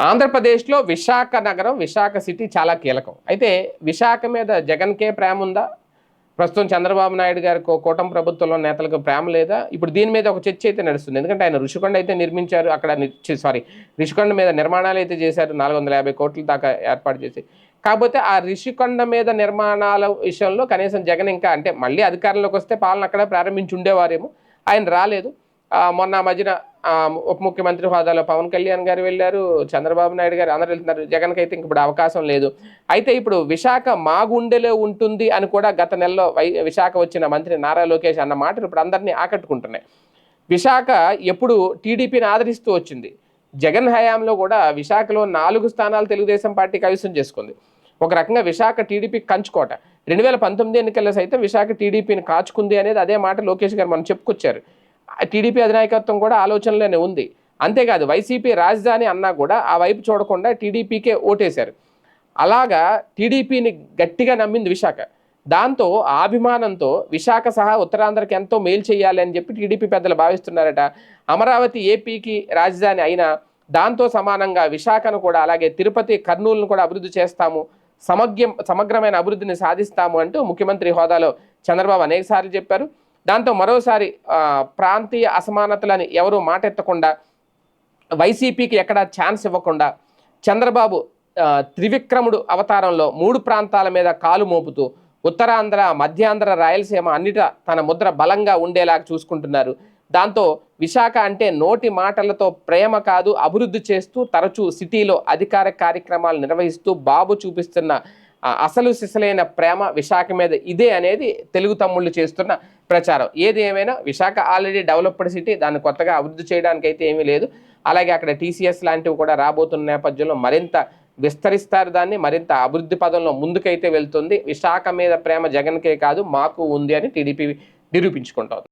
ఆంధ్రప్రదేశ్లో విశాఖ నగరం, విశాఖ సిటీ చాలా కీలకం. అయితే విశాఖ మీద జగన్‌కే ప్రేమ ఉందా? ప్రస్తుతం చంద్రబాబు నాయుడు గారి కూటమి ప్రభుత్వంలో నేతలకు ప్రేమ లేదా? ఇప్పుడు దీని మీద ఒక చర్చ అయితే నడుస్తుంది. ఎందుకంటే ఆయన ఋషికొండ అయితే నిర్మించారు. అక్కడ ఋషికొండ మీద నిర్మాణాలు అయితే చేశారు. 450 కోట్ల దాకా ఏర్పాటు చేసి. కాకపోతే ఆ ఋషికొండ మీద నిర్మాణాల విషయంలో కనీసం జగన్ ఇంకా అంటే మళ్ళీ అధికారంలోకి వస్తే పాలన అక్కడ ప్రారంభించి ఉండేవారేమో. ఆయన రాలేదు. మొన్న మధ్యన ఉప ముఖ్యమంత్రి హోదాలో పవన్ కళ్యాణ్ గారు వెళ్ళారు, చంద్రబాబు నాయుడు గారు అందరూ వెళ్తున్నారు. జగన్కి అయితే ఇప్పుడు అవకాశం లేదు. అయితే ఇప్పుడు విశాఖ మా గుండెలో ఉంటుంది అని కూడా గత నెలలో విశాఖ వచ్చిన మంత్రి నారా లోకేష్ అన్న మాటలు ఇప్పుడు అందరినీ ఆకట్టుకుంటున్నాయి. విశాఖ ఎప్పుడు టీడీపీని ఆదరిస్తూ వచ్చింది. జగన్ హయాంలో కూడా విశాఖలో 4 స్థానాలు తెలుగుదేశం పార్టీ కైవసం చేసుకుంది. ఒక రకంగా విశాఖ టీడీపీకి కంచుకోట. 2019 ఎన్నికల్లో సైతం విశాఖ టీడీపీని కాచుకుంది అనేది అదే మాట లోకేష్ గారు మనం చెప్పుకొచ్చారు. టీడీపీ అధినాయకత్వం కూడా ఆలోచనలోనే ఉంది. అంతేకాదు వైసీపీ రాజధాని అన్నా కూడా ఆ వైపు చూడకుండా టీడీపీకే ఓటేశారు. అలాగా టీడీపీని గట్టిగా నమ్మింది విశాఖ. దాంతో ఆ అభిమానంతో విశాఖ సహా ఉత్తరాంధ్రకి ఎంతో మేలు చేయాలి అని చెప్పి టీడీపీ పెద్దలు భావిస్తున్నారట. అమరావతి ఏపీకి రాజధాని అయినా దాంతో సమానంగా విశాఖను కూడా అలాగే తిరుపతి, కర్నూలును కూడా అభివృద్ధి చేస్తాము, సమగ్రమైన అభివృద్ధిని సాధిస్తాము అంటూ ముఖ్యమంత్రి హోదాలో చంద్రబాబు అనేకసార్లు చెప్పారు. దాంతో మరోసారి ప్రాంతీయ అసమానతలని ఎవరూ మాటెత్తకుండా, వైసీపీకి ఎక్కడా ఛాన్స్ ఇవ్వకుండా చంద్రబాబు త్రివిక్రముడు అవతారంలో 3 ప్రాంతాల మీద కాలు మోపుతూ ఉత్తరాంధ్ర, మధ్యాంధ్ర, రాయలసీమ అన్నిట తన ముద్ర బలంగా ఉండేలాగా చూసుకుంటున్నారు. దాంతో విశాఖ అంటే నోటి మాటలతో ప్రేమ కాదు, అభివృద్ధి చేస్తూ తరచూ సిటీలో అధికార కార్యక్రమాలు నిర్వహిస్తూ బాబు చూపిస్తున్న అసలు సిసలైన ప్రేమ విశాఖ మీద ఇదే అనేది తెలుగు తమ్ముళ్ళు చేస్తున్న ప్రచారం. ఏది ఏమైనా విశాఖ ఆల్రెడీ డెవలప్డ్ సిటీ, దాన్ని కొత్తగా అభివృద్ధి చేయడానికి అయితే ఏమీ లేదు. అలాగే అక్కడ టీసీఎస్ లాంటివి కూడా రాబోతున్న నేపథ్యంలో మరింత విస్తరిస్తారు, దాన్ని మరింత అభివృద్ధి పదంలో ముందుకైతే వెళ్తుంది. విశాఖ మీద ప్రేమ జగన్కే కాదు మాకు ఉంది అని టీడీపీ నిరూపించుకుంటోంది.